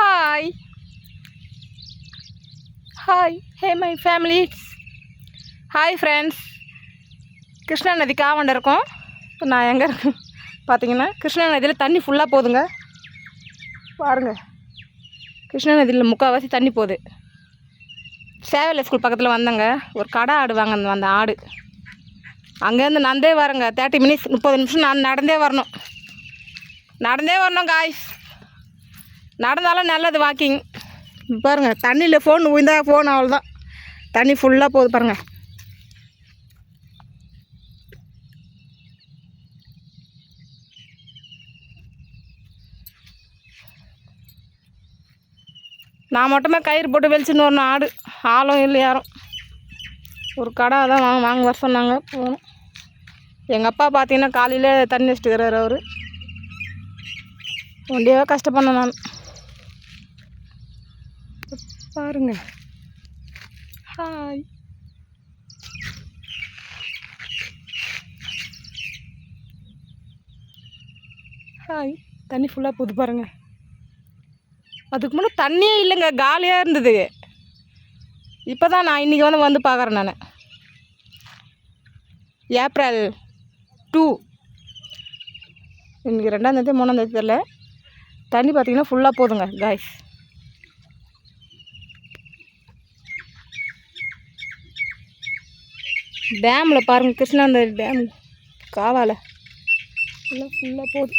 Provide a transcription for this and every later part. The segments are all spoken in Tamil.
Hi. Hi. Hey my family. Hi friends. Krishna நதி காவண்ட இருக்கும். இப்போ நான் எங்கே இருக்கேன் பார்த்தீங்கன்னா கிருஷ்ணா நதியில் தண்ணி ஃபுல்லாக போகுதுங்க. பாருங்கள், கிருஷ்ணா நதியில் முக்கால்வாசி தண்ணி போகுது. சேவலை ஸ்கூல் பக்கத்தில் வந்தேங்க. ஒரு கடை ஆடுவாங்க அந்த ஆடு. அங்கேருந்து நடந்தே வரேங்க. 30 minutes 30 நிமிஷம் நான் நடந்தே வரணும் காய்ஸ். நடந்தாலும் நல்லது வாக்கிங். பாருங்கள், தண்ணியில் ஃபோன் உயிர்ந்தா ஃபோன் அவ்வளோதான். தண்ணி ஃபுல்லாக போகுது பாருங்கள். நான் மட்டுமே கயிறு போட்டு வெளிச்சுன்னு வரணும். ஆடு ஆளும் இல்லை யாரும். ஒரு கடை தான் வாங்க வர சொன்னாங்க, போகணும். எங்கள் அப்பா பார்த்தீங்கன்னா காலையில் தண்ணி வச்சுட்டுக்கிறாரு. அவர் ஒண்டியாக கஷ்டப்படணும் நான். பாருங்க. ஹாய். ஹாய். தண்ணி ஃபுல்லாக போகுது பாருங்க. அதுக்கு முன்னே தண்ணியே இல்லைங்க, காலியாக இருந்தது. இப்போ தான் நான் இன்றைக்கி வந்து பார்க்குறேன். நான் ஏப்ரல் 2 இன்றைக்கி 2ஆம் தேதி 3ஆம் தேதி தெரியல. தண்ணி பார்த்திங்கன்னா ஃபுல்லாக போதுங்க காய்ஸ். டேமில் பாருங்கள், கிருஷ்ணா நதி டேம் காவால எல்லாம் ஃபுல்லாக போகுது.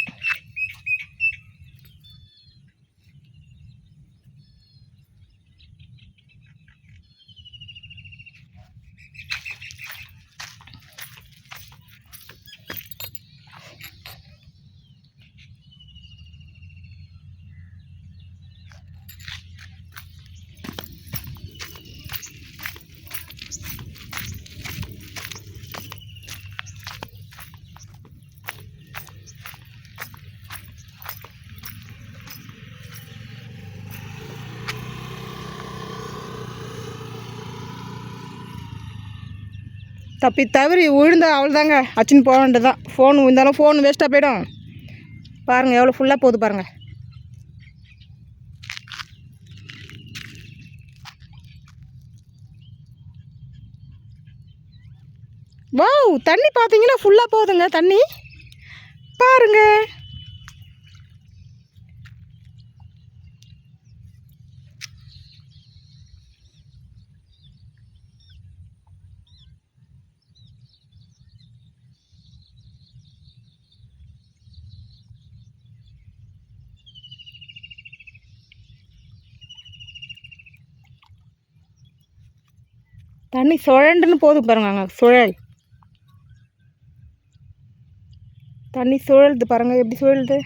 தப்பி தவறி விழுந்தா அவ்வளோதாங்க, அச்சுன்னு போக வேண்டியது தான். ஃபோன் விழுந்தாலும் ஃபோன் வேஸ்ட்டாக போயிடும். பாருங்கள் எவ்வளோ ஃபுல்லாக போகுது பாருங்கள். வாவ், தண்ணி பார்த்தீங்கன்னா ஃபுல்லாக போகுதுங்க. தண்ணி பாருங்கள். தண்ணி சுழண்டுன்னு போகுது பாருங்க. அங்கே சுழல் தண்ணி சுழலுது பாருங்கள், எப்படி சுழலுது.